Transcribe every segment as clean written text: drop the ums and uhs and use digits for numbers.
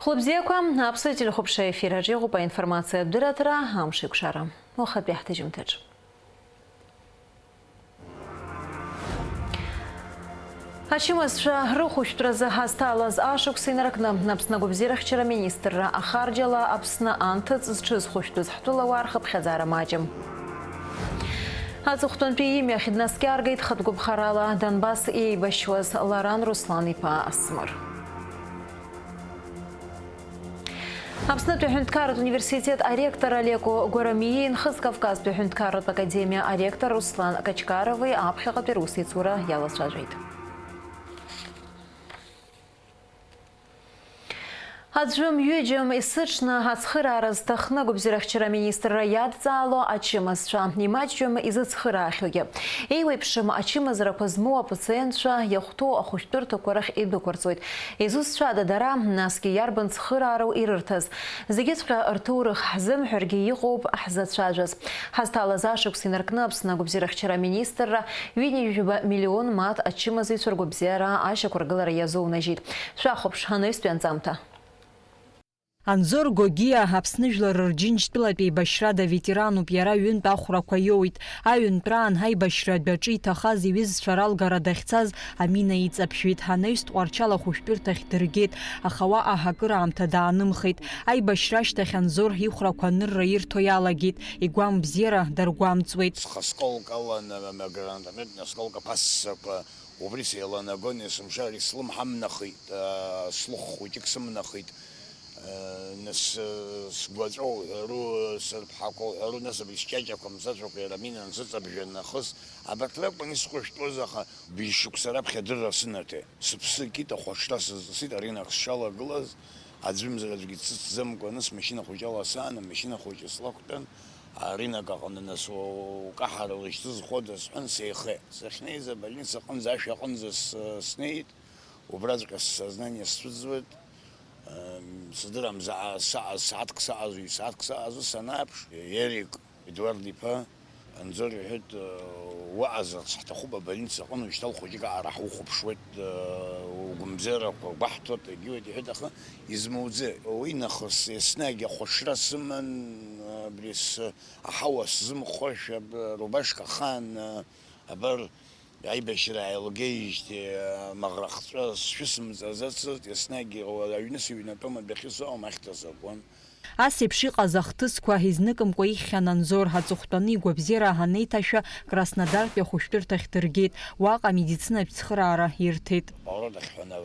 Хлопзекам абсолютно хопше эфира джигу по информации Абдиратора Амшик Шара. Охат бяхтежим тедж. Ачимыз рухуш траза хасталаз ашук синаракна напснагубзирах вчера министра ахарджала абсна антыц зчиз хуштуз хтула вархаб хазара маджим. Ацухтун пиими хиднаскяргайт хатгуб харала Донбасс и башваз Ларан Руслан и па Асмар. Абснат Бехунткарат университет ректор Олегу Горамиин, Хыз Кавказ Бехунткарат академия ректор Руслан Качкаровый, Абхига Перуси Цура Ялас Раджит. Аджим юджим и сычна ацхыра раздахна губзирах вчера министр раяд зало ачимасша немачим из ацхырахюге. И выпшим ачимазра позмуа пациентша яхто ахуштур токорах и докорцует. Изусша дадара наски ярбан цхырару ирыртаз. Зигитфра артурах хзым хурги егоб ахзатшаджаз. Хастала зашук синаркнапс на губзирах вчера министра миллион мат ачимазы сургубзира аша кургалара язоу нажит. Шахоп шханы спянцамта. Анзор Гогия Апсныжлар Рджинчтылапи Башрада ветерану Пьяра Юн Пахураква Йоит, Аюн Пран Хай Башрад Бачи Тахази Виз Шаралгара Дахцаз Амина Ицапшвит Ханест Уарчала Хуштуртах Дыргет, Ахава Ахакыра Амтадаанымхит, Ай Башраштах Анзор Хихракваныр Раир Тоялагит, Игуам Бзера Даргуам Цвейт. Сколько грандамет, сколько пассапа, Убрисела Нагони, Самшари Слум Хамнахит, Слух Хутиксамнахит. Нас сгвазол ру сарпхакол ру нас бисчачаком зачокой рамина зацабжена хос абатлак не схошто заха бишук сарап хедра сынате субсикита хоштас сит арина шала глаз аджим заразгит замконас машина хожала сана машина хожислактан арина гагонна со кахарлыш зходас он сейхе сахней за больница он зашакон за снейт убразка сознание сузвет Сдырам за саат ксаазу санапш Ерик Эдуард Липа Анзор хед ваза صحت خوبه بالنسبه قانون اشتغل خوجيكا راح وخب شويه وجمزره وبحطت جودي هدا يزموزه وين خص سناجي خوش رسمن بريس احوس زم خوش رباشكا خان ابر عيب شراء الجيش مغرق شو اسم زازات يسناجي وينسي ينتم بخيصة أو ما اختصابون. Асепши казахтысква хизныкым коихян Анзор хацухтаны гвабзера ханейташа Краснодар пехуштыр тахтыргет ваqa медицина психрара иртет. Барода хана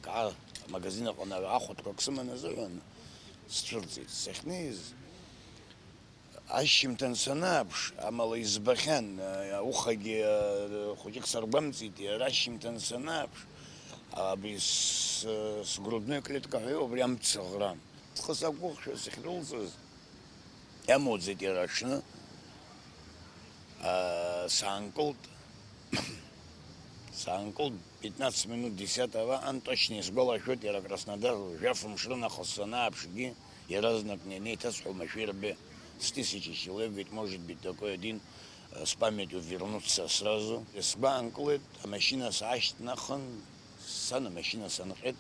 ка магазина хана ахот коксмана зон стрелзит сехниз Ашимтан санабш, амала избахан, ухаги худик сарбамцит, рашимтан санабш, а без с грудной клеткой прям целграм. Хасабух что схрулзыз, эмоции тирашна, санколд 15 минут 10-го, ан точнее с гола счет я Краснодар, жафом шрена хасанабш ги, и разнак не тасху маширбе. С 1000 человек, ведь может быть такой один с памятью вернуться сразу. С банклет, а машина сашт нахан, сана машина санахет.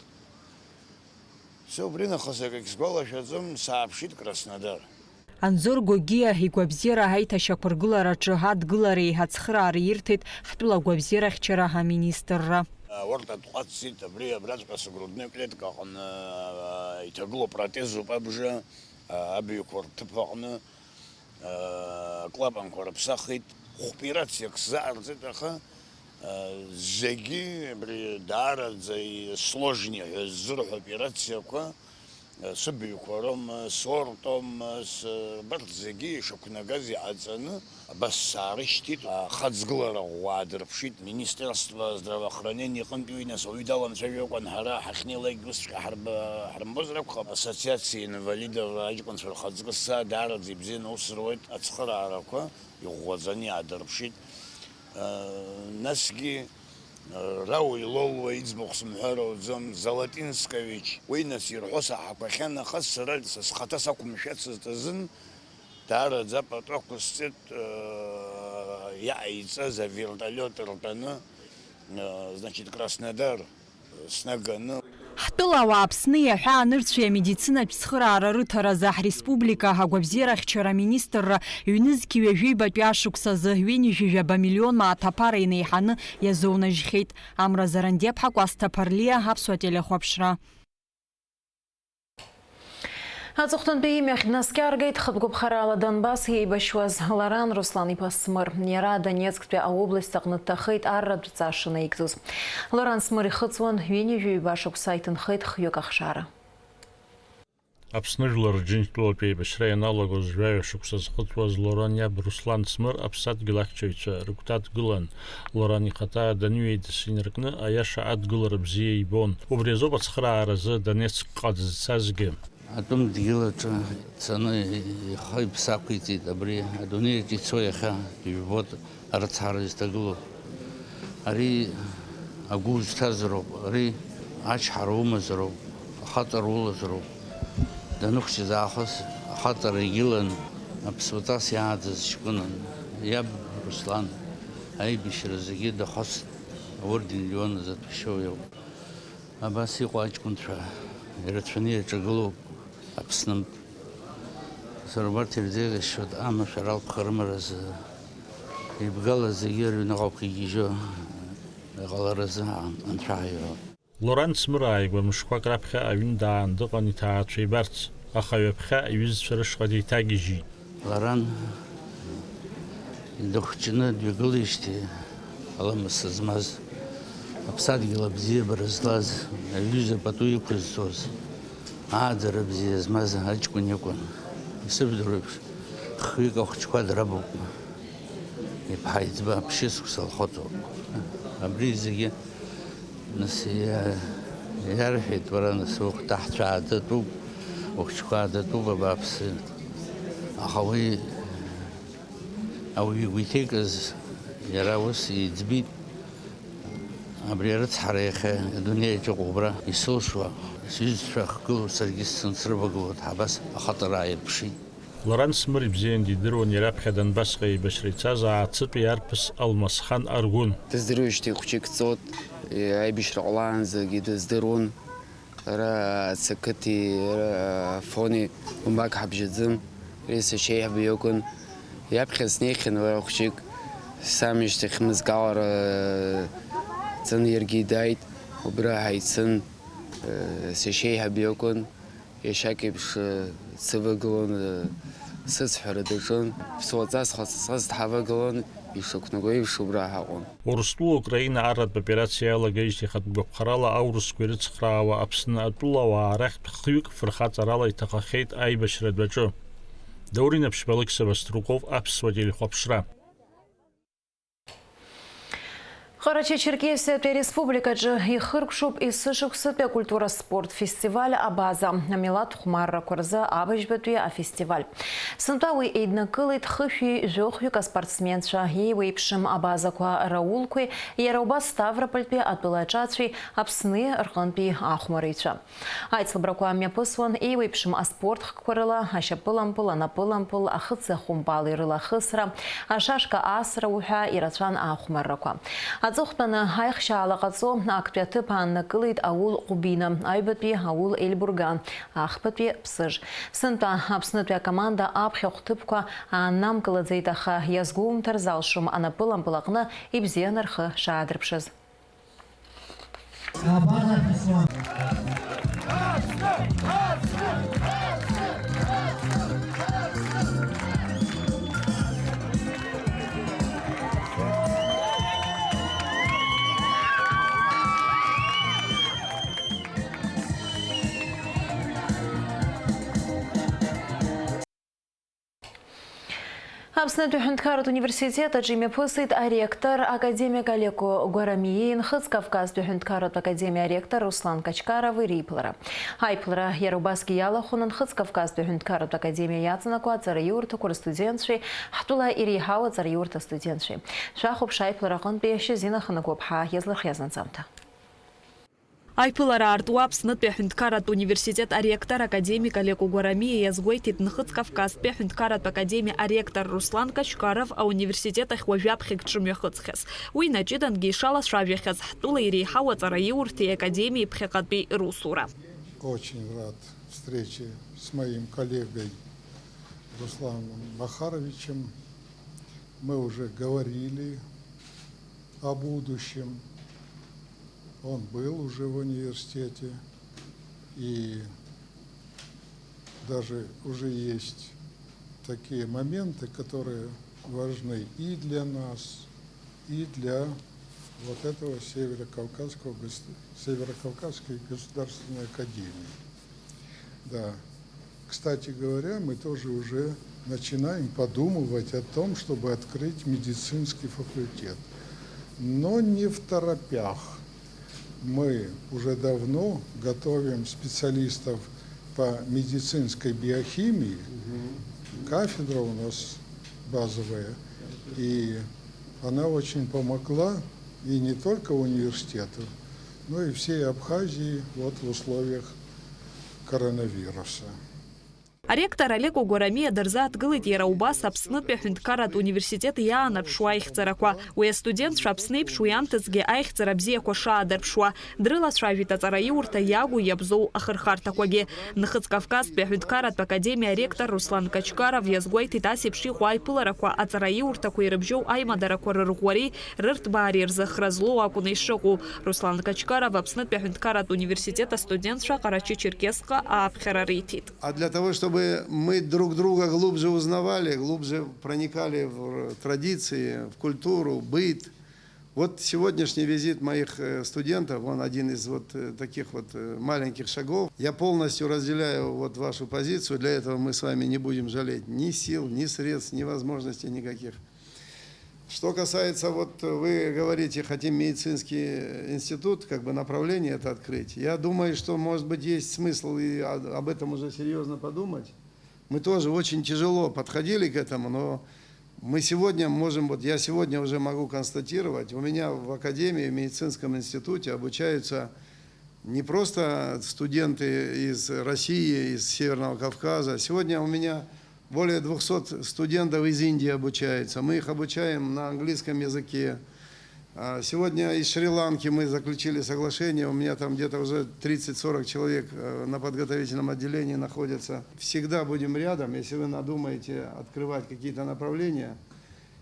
Все время хасакак с голошазом сообщит Краснодар. Анзор Гогия Гвабзера Хайта Шакургулара Чагат Гулари Хацхрар Иртет Хтула Гвабзера Хчараха министра. Орта 20 апреля братка с грудной клеткой, он итагло протезу побжа. Абиокор тпагна клапан корпсахит операция кзарзетаха зеги при дара за сложнее зрух операция ка с абиокором сортом с бартзеги шокнагази ацана бассарыштит хацглара вадрпшит министерство здравоохранения компьютерно совидалом шавёкон хара хахнилай гуска харбозрак ассоциации инвалидов ажкон хацгса дара зибзин усроит ацхарарака югозани адрпшит наски Рауль Лолва измухсм харозам Золотинскович уйнасир хоса хапахана хасрал с хатасакум шацзын Тара запатрох пустит яйца за вертолет ртана, значит Краснодар с Нагана. Ҳтәылауаа Аԥсны иаҳәаанырцәи амедицинатә цхыраара рыҭаразы ҳреспублика агәабзиарахьчара аминистрра ҩнызқьи ҩажәеибатәи ашықәсазы ҩынҩажәижәаба миллион мааҭ инеиҳаны иазоунажьхьеит. Амра Зарандиаԥҳа, Кәасҭа Ԥарлиа, Аԥсуа телехәаԥшра. Аҵыхәтәантәи имҩахь днаскьаргеит хатәгәаԥхарала Донбасс еибашьуаз Лоран Руслан-иԥа Смыр. Иара Донецктәи аобласт аҟны дҭахеит арратә ҵаша наигӡоз. Лоран Смыр ихыҵуан ҩынҩажәаҩба шықәса иҭынхеит хҩык ахшара. Аԥсны жәлар рџьынџьтәылатә еибашьра ианалагоз жәаҩа шықәса зхыҵуаз Лоран иаб Руслан Смыр аԥсадгьыл ахьчаҩцәа рыгәҭа дгылан. Лоран ихаҭа даныҩеидас инаркны аиаша адгылара бзиа ибон. Убри азоуп ацхырааразы Донецкҟа дызцазгьы. Атом дгьылаҿы цаны ихы иԥсы ақәиҵеит абри адунеиаҿ ицо иахьа ижәбоит арыцҳара изҭагылоу. Ари агәы узҭазароуп, ари ачҳара умазароуп, ахаҵара улазароуп. Даныхәҷыз аахыс ахаҵара егьылан аԥсуатас иааӡаз ҷкәынан иаб Руслан аибашьра зегьы дахәыцт, аорден Леон азаҭәашьоу иоуп. Абас иҟоу аҷкәынцәа ирацәаны иаҿагылоуп Аԥснынтә. Сара убарҭ ирзеиӷьасшьоит амашәаралԥха рымаразы ибгалаз зегьы рыҩныҟа ауп игьежьо иҟаларазы анцәааҩра. Лоран Смыр ааигәа мышқәак раԥхьа аҩн даан дыҟан иҭаацәа ибарц, аха ҩаԥхьа иҩызцәа рышҟа деиҭагьежьит. Лоран дыхәҷны дҩагылеижьҭеи аламыс змаз, аԥсадгьыл абзиабара злаз, аҩыза пату иқәызҵоз, ааӡара бзиа змаз аҷкәын иакәын. Исыбдыр еиԥш хҩык ахәҷқәа драбуп. Иԥҳа иӡба ԥшьышықәса лхәыҭоуп. Абри зегьы нас иарҳәеит, уара нас ухәҭа ҳцәаадатәуп, ухәҷқәа аадатәуп абааԥсы. Аха уи ауаҩы игәы иҭеикыз иара ус иӡбит. Абри арыцҳара иахьа адунеиаҿ ыҟоу убра исылшуа, сҩызцәа ахгылоу саргьы срывагылоит, абас ахаҵара ааирԥшит. Лоран Смыр ибзиан дидыруан ираԥхьа Донбассҟа еибашьра ицаз аацытәи арԥыс Алмасхан Аргәын. Дыздыруеижьҭеи хәҷык ҵоит, аибашьра ҟалаанӡагьы дыздыруан. Ара ацақыҭи афони умбак ҳабжьаӡым, сашьеиҳабы иакәын. Иаԥхьа снеихьан уара хәҷык, самишьҭахь мызкалара цын иаргьы дааит, убра ҳаицын, сашьеиҳабы иакәын. Иашьак еиԥш дсывагылон, сыцҳәара даҿын, ԥсуаҵас хацҵас дҳавагылон, ишақәнаго еиԥш убра ҳаҟон. Урыстәыла Украина арратә операциа иалагеижьҭеи хатәгәаԥхарала аурысқәа ирыцхраауа Аԥсны атәылауаа рахьтә хҩык фырхаҵарала иҭахахьеит аибашьра дәаҿы. Даурин Аԥшьбалықь, Севаструков, Аԥсуа телехәаԥшра. Қарача-Черкесиатәи ареспубликаҿы ихыркәшоуп есышықәсатәи акультура спорт фестиваль абаза амилаҭ хәмаррақәа рзы абыжьбатәи афестиваль. Сынтәа уи еиднакылеит хышәи жәохәҩык аспортсменцәа еиуеиԥшым абазақәа Раулқәеи, иара убас Ставропольтәи атәылаҿацәеи, Аԥсни рҟынтәи ахәмарицәа. Аицлабрақәа мҩаԥысуан еиуеиԥшым аспорт хкқәа рыла ашьапылампыл, анапылампыл, ахыци ахәымпали рылахысра, ашашка асра уҳәа ирацәан ахәмаррақәа. Аҵыхәтәаны аихшьаала ҟаҵо актәи аҭыԥ ааннакылеит аул Ҟәбина, аҩбатәи аул Ельбурган, ахԥатәи Ԥсыж. Сынтәа Аԥснытәи акоманда аԥхьахә ҭыԥқәа ааннамкылаӡеит, аха иазгәоумҭар залшом анапылампыл аҟны ибзианы рхы шаадырԥшыз. Аԥснытәи аҳәынҭқарратә университет аҿы имҩаԥысит аректор академик Олеко Гәарамиеи, Нхыҵ-Кавказтәи аҳәынҭқарратә академиа аректор Руслан Качкаров реиԥылара. Аиԥылара иара убасгьы иалахәын Нхыҵ-Кавказтәи аҳәынҭқарратә академиа иаҵанакуа аҵараиурҭақәа рстудентцәеи, ҳтәыла иреиҳау аҵараиурҭа студентцәеи. Шәахәаԥш аиԥылара аҟынтәи Шьазина Ханагәыԥҳа иазлырхиаз анҵамҭа. Айпылара артуа Аԥснытәи аҳәынҭқарратә университет аректор академик Олег Угәарамиа иазгәеиҭеит Нхыҵ Кавказтәи аҳәынҭқарратә академиа аректор Руслан Качкаров ауниверситет ахь уажәаԥхьак дшымҩахыҵхьаз. Уи наҷыдангьы ишалацәажәахьаз ҳтәыла иреиҳау аҵараиурҭеи академиеи ԥхьаҟатәи русура. Очень рад встрече с моим коллегой Русланом Бахаровичем. Мы уже говорили о будущем. Он был уже в университете, и даже уже есть такие моменты, которые важны и для нас, и для вот этого Северокавказской государственной академии. Да. Кстати говоря, мы тоже уже начинаем подумывать о том, чтобы открыть медицинский факультет. Но не второпях. Мы уже давно готовим специалистов по медицинской биохимии. Кафедра у нас базовая, и она очень помогла и не только университету, но и всей Абхазии вот в условиях коронавируса. Аректор Олег Угәарамиа дырзааҭгылеит иара убас Аԥснытәи аҳәынҭқарратә университет иаанаԥшуа аихьӡарақәа. Уи астудентцәа Аԥсны еиԥш уи амҭазгьы аихьӡара бзиақәа шаадарԥшуа дрылацәажәеит аҵараиурҭа иагу иабзоу ахырхарҭақәагьы. Нхыҵ Кавказтәи аҳәынҭқарратә академиа аректор Руслан Качкаров иазгәеиҭеит ас еиԥш иҟоу аиԥыларақәа аҵараиурҭақәа ирыбжьоу аимадарақәа рырӷәӷәареи рырҭбаареи рзыхра злоу акәын ишыҟоу. Руслан Качкаров Аԥснытәи аҳәынҭқарратә университет астудентцәа Ҟарачы-Черкесҟа ааԥхьара риҭеит. А для того, чтобы мы друг друга глубже узнавали, глубже проникали в традиции, в культуру, быт. Вот сегодняшний визит моих студентов, он один из вот таких вот маленьких шагов. Я полностью разделяю вот вашу позицию. Для этого мы с вами не будем жалеть ни сил, ни средств, ни возможностей никаких. Что касается, вот вы говорите, хотим медицинский институт, как бы направление это открыть. Я думаю, что, может быть, есть смысл и об этом уже серьезно подумать. Мы тоже очень тяжело подходили к этому, но мы сегодня можем, вот я сегодня уже могу констатировать, у меня в академии, в медицинском институте обучаются не просто студенты из России, из Северного Кавказа. Сегодня у меня более 200 студентов из Индии обучаются. Мы их обучаем на английском языке. Сегодня из Шри-Ланки мы заключили соглашение. У меня там где-то уже 30-40 человек на подготовительном отделении находятся. Всегда будем рядом, если вы надумаете открывать какие-то направления.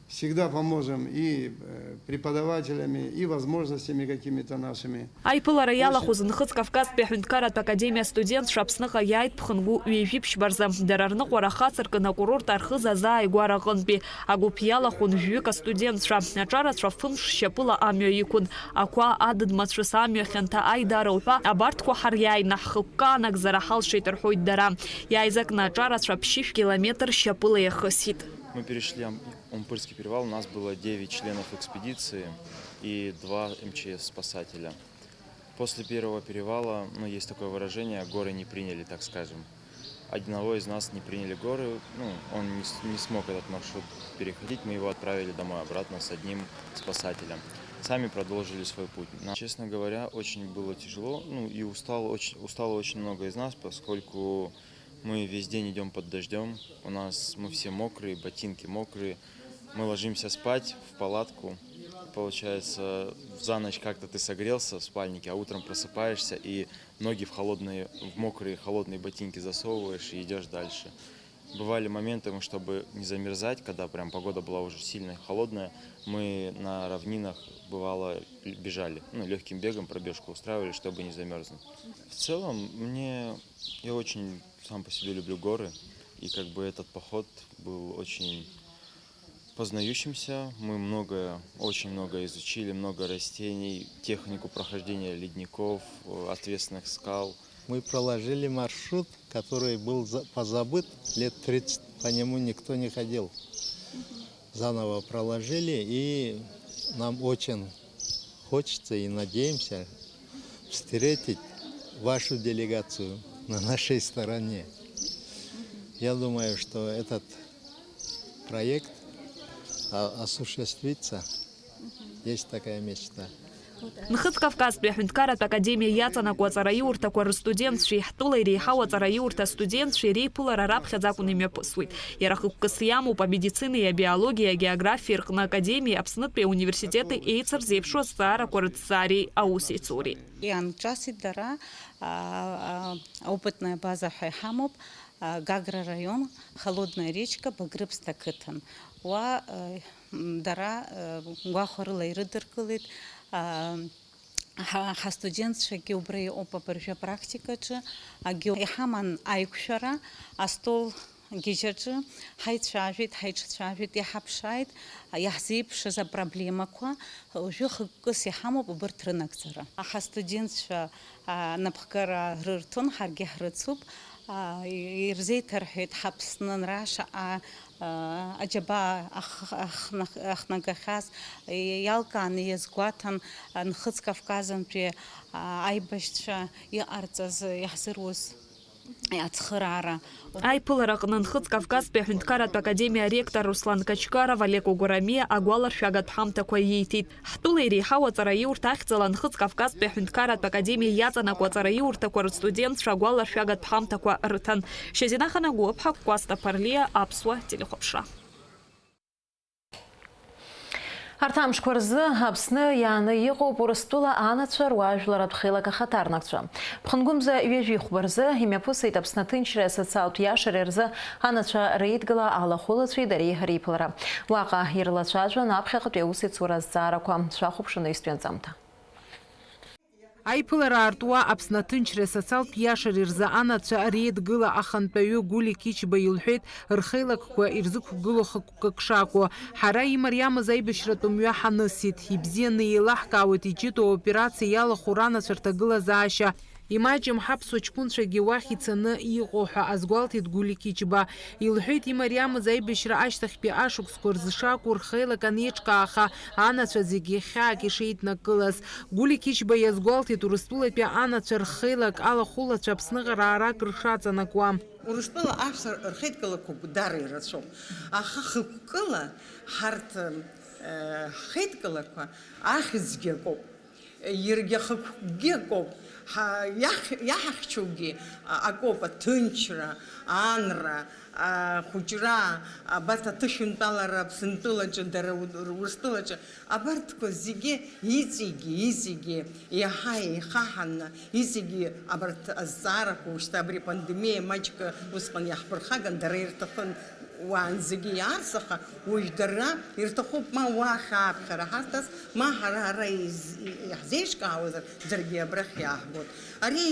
Всегда поможем и преподавателями, и возможностями какими-то нашими. Аиԥылара иалахәыз Нхыҵ Кавказтәи аҳәынҭқарратә академиа студентцәа Аԥсныҟа иааит ԥхынгәы ҩажәи-ԥшьбарза. Дара рныҟәара хацыркын акурорт архыз азааигәара аҟынтәи. Агәыԥ иалахәын жәҩык астудентцәа. Аҿарацәа фымш шьапыла амҩа иқәын. Ақәа адыд-мацәыс амҩа хьанҭа аидара уҳәа абарҭқәа ҳариааины ҳхықәка анагӡара ҳалшеит рҳәоит дара. Иааизакны аҿарацәа ԥшьышә километр шьапыла иахысит. Мы перешли Умпырский перевал, у нас было 9 членов экспедиции и 2 МЧС-спасателя. После первого перевала, есть такое выражение, горы не приняли, так скажем. Одного из нас не приняли горы, он не смог этот маршрут переходить, мы его отправили домой обратно с одним спасателем. Сами продолжили свой путь. Честно говоря, очень было тяжело, и устало очень много из нас, поскольку мы весь день идем под дождем, мы все мокрые, ботинки мокрые, мы ложимся спать в палатку, получается, за ночь как-то ты согрелся в спальнике, а утром просыпаешься и ноги в мокрые холодные ботинки засовываешь и идешь дальше. Бывали моменты, чтобы не замерзать, когда прям погода была уже сильно холодная, мы на равнинах, бывало, бежали, легким бегом пробежку устраивали, чтобы не замерзнуть. В целом, я очень сам по себе люблю горы, и этот поход был очень познающимся. Мы очень много изучили, много растений, технику прохождения ледников, отвесных скал. Мы проложили маршрут, который был позабыт, лет 30 по нему никто не ходил. Заново проложили, и нам очень хочется и надеемся встретить вашу делегацию на нашей стороне. Я думаю, что этот проект осуществится. Есть такая мечта. Нхыҵ Кавказтәи аҳәынҭқарратә академиа иаҵанакуа аҵараиурҭақәа рстудентцәа иаҳтәыла иреиҳау аҵараиурҭа астудентцәа иреиԥылара раԥхьаӡа акәын имҩаԥысуеит. Иара хықәкыс иамоуп амедицинеи абиологиеи, агеографиеи рҟны академиеи, Аԥснытәи ауниверситети еицырзеиԥшу азҵаарақәа рыҭҵаареи аусеицуреи. Ианҿасит дара опытная база ҳәа иҳамоуп Гагра район, Холодная речка, Багрыԥсҭа қыҭан. Уа дара гәахәарыла ирыдыркылеит ҳастудентцәагьы убра иҟоуп абыржәы апрактикаҿы, иҳаман аиқәшәара астол гьежьаҿы ҳаицәажәеит, ҳаиҿцәажәеит, иҳаԥшааит иаҳзеиԥшыз апроблемақәа, уажәы хықәкыс иҳамоуп убырҭ рынагӡара. Ҳастудентцәа напхгара рырҭон, ҳаргьы ҳрыцуп. Ирзеиҭарҳәеит ҳаԥсны нрашаҟа аџьабаа ахнагахьаз, иалкааны иазгәаҭан Нхыҵ Кавказынтәи аибашьцәа иҟарҵаз, иаҳзыруз ацхыраара. Аиԥылара аҟны Нхыҵ Кавказтәи аҳәынҭқарратә академиа аректор Руслан Качкаров, Олег Огурамиа агәаларшәагатә ҳамҭақәа ииҭеит. Ҳтәыла иреиҳау аҵараиурҭа ахьӡала Нхыҵ Кавказтәи аҳәынҭқарратә академиа иаҵанакуа аҵараиурҭақәа рстудентцәа агәаларшәагатә ҳамҭақәа рыҭан. Шьазина Ханагәыԥҳа, Кәасҭа Ԥарлиа, Аԥсуа телехәаԥшра. Арҭ амшқәа рзы Аԥсны иааны иҟоуп Урыстәыла анацәа руаажәларатә хеилак ахаҭарнакцәа. Ԥхынгәымза ҩажәихәба рзы имҩаԥысит Аԥсны аҭынчреи асоциалтә иашареи рзы анацәа реидгыла алахәылацәеи дареи реиԥылара. Уаҟа ирлацәажәон аԥхьаҟатәи аусеицура азҵаарақәа. Шәахәаԥшны истәи анҵамҭа. Аиԥылара аартуа Аԥсны аҭынчреи асоциалтә иашареи рзы анацәа реидгыла ахантәаҩы Гули Кичба илҳәеит рхеилагқәа ирзықәгыло хықәкык шакәу. Ҳара имариамыз аибашьратә мҩа ҳанысит. Ибзианы еилаҳкаауеит иҷыдоу аоперациа иалахәу ранацәа рҭагылазаашьа. Имаҷым ҳаԥсуа ҷкәынцәагьы уахь ицаны иҟоу ҳәа азгәалҭеит Гули Кичба. Илҳәеит имариамыз аибашьра ашьҭахьтәи ашықәсқәа рзы шакәу рхеилак анеиҿкааха анацәа зегьы хьаак ишеиднакылаз. Гули Кичба иазгәалҭеит Урыстәылатәи анацәа рхеилак алахәылацәа Аԥсныҟара аарак ршаҵанакуа. Урыстәыла аҳәса рхеидкылақәа дара ирацәоуп. Аха хықәкыла ҳарҭ ҳхеидкылақәа ахьӡгьы акоуп. Иаргьы хықәкгьы акоуп. Иаҳахьчоугьы акоуп аҭынчра, анра, хәыҷра, абарҭ аҭышәынтәалара Аԥсынтәылаҿы, дара Урыстәылаҿы, абарҭқәа зегьы иҵегьы иаҳа еихаҳаны, иҵегьы абарҭ азҵаарақәа ушьҭа абри апандемиа маҷк усҟан иаҳԥырхаган, дара ирҭахын уаанӡагьы иаарсаха, уажә дара ирҭахуп ма уахь ааԥхьара ҳарҭас, ма ҳара иаҳзеиҿкаауазар, ӡаргьы абрахь иааҳбот. Ари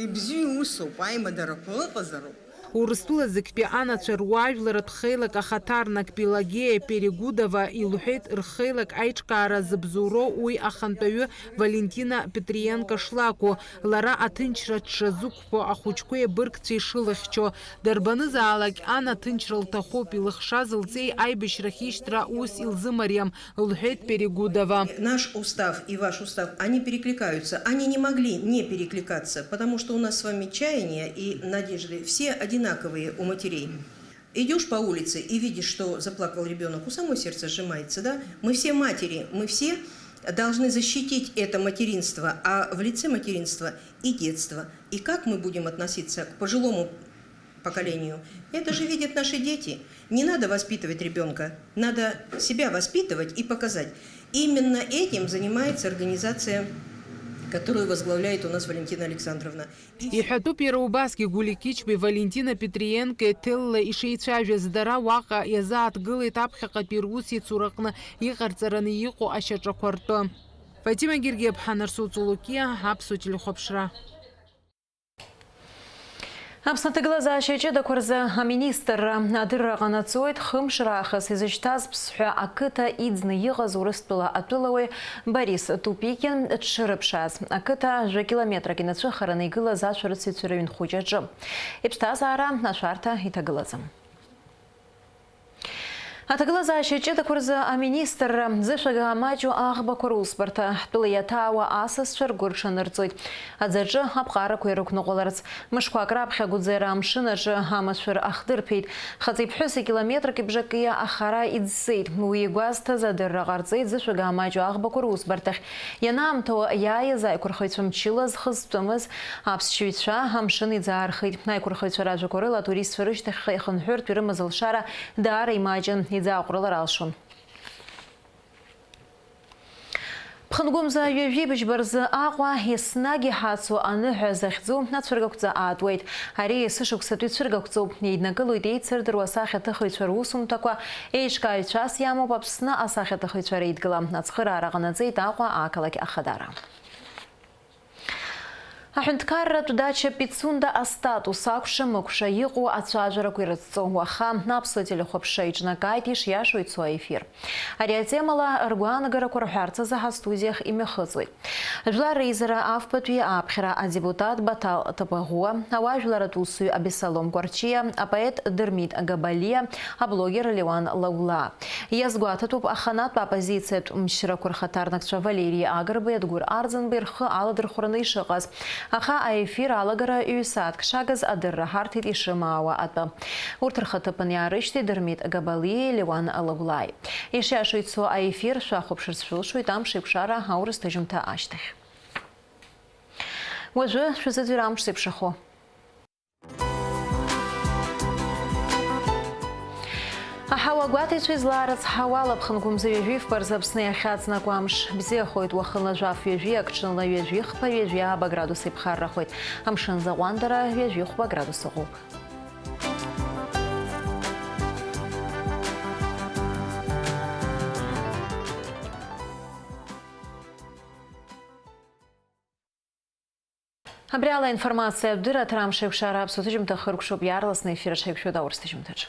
ибзиоу усуп, аимадарақәа ыҟазароуп. Урыстәыла зегьтәи анацәа руаажәларатә хеилак ахаҭарнак Пелагея Перегудова илҳәеит рхеилак аиҿкаара зыбзоуроу уи ахантәаҩы Валентина Петриенко шлакәу. Лара аҭынчра дшазықәԥо ахәыҷқәеи абыргцәеи шылыхьчо. Дарбанызаалак ан аҭынчра лҭахуп, илыхшаз лҵеи аибашьрахь ишьҭра ус илзымариам, лҳәеит Перегудова. Наш устав и ваш устав, они перекликаются. Они не могли не перекликаться, потому что у нас с вами чаяния и надежды все одинаковые у матерей. Идешь по улице и видишь, что заплакал ребенок, у самой сердце сжимается, да? Мы все матери, мы все должны защитить это материнство, а в лице материнства и детства. И как мы будем относиться к пожилому поколению? Это же видят наши дети. Не надо воспитывать ребенка, надо себя воспитывать и показать. Именно этим занимается организация, которую возглавляет у нас Валентина Александровна. Иҳәатәуп иара убасгьы Гули Кичбеи Валентина Петриенко ҭелла ишеицәажәаз, дара уаҟа иазааҭгылеит аԥхьаҟатәи русеицураҟны иҟарҵараны иҟоу ашьаҿақәа ртәы. Фатима Гергиаԥҳа, Нарсу Цолокиа, Аԥсуа телехәаԥшра. Аԥсны аҭагылазаашьа аҷыдақәа рзы аминистр адырра ҟанаҵоит. Хымш раахыс изышьҭаз Ԥсҳәа ақыҭа иӡны иҟаз Урыстәыла атәылауаҩ Борис Тупикин дшырыԥшааз. Ақыҭа жәа-километрак инацәыхараны игылаз ашәарыцаҩцәа рыҩн хәыҷ аҿы. Иԥсҭазаара ашәарҭа иҭагылаӡам. Атаглаза шечета курза министр зышага маджу ахба курулспарта тулиятава асас шаргуршанырцуит. Адзаджы апқара куйрук нуғоларц. Мышқуа крапха гудзера амшынажы амашыр ахдырпейт. Хаципхюсы километр кибжакия ахара идзейт. Уигуазта задыррағарцейт зышага маджу ахба курулспартах. Янамто яйзай курхойцумчилаз хыстымыз апсчуитша амшын идзаархейт. Най курхойцу раджу курыла турист фырыштах хайхынхюрт пирымызылшара дар имаджын идзаақұрылар алшын. Пхынгумза ювибыч барзы ағуа еснаги хацу аныхы захзу нацвыргақза адуайт. Ари сышықсату цвыргақзу нейднагылу дейцірдір асахеті хойцвар усум таква эйшка час яму бапсына асахеті хойцвар ейдгіла. Нацқыр арағанадзейт ағуа акалаки ахадара. Ахюнткарра тудача пицунда астату сакша мукша иғу ацважара куирацу уаха напсы телехопшайчна кайтиш яшуйцу эфир. Ариатемала аргуанагара курхарца за студиях и мехызуй. Жла рейзера авпатуи апхера, а депутат Батал Тапагуа, а жла ратусу Абисалом Кварчия, а поэт Дермит Габалия, а блогер Леван Лаула. Язгуата туп аханат по оппозиции мшира курхатарнакча Валерий Агарбы, Эдгур Арзенберг, Аладыр Хурный Шагас. Аха эфир алагара юсат кшагаз адырра хартит ишимауа атба. Уртырхатыпын ярышти Дермит Габали Леван Лаула. Ишяшуйцу эфир шахопширсфилшуй там шипшара аурыстыжымта аштых. Уже шузадвирам шипшахо. Ахауа гуатичи зларац хавала пхангумза вежив парзапсны ахацна куамш бзе ходит вахылна жаф вежик чынла вежих по вежия ба градусы пхарра ходит. Амшын за вандара вежих ба градусы губ. Абряла информация дыра трамшев шараб сутыжим тахыркшуб ярласный эфир шейкшуда урстыжим тач.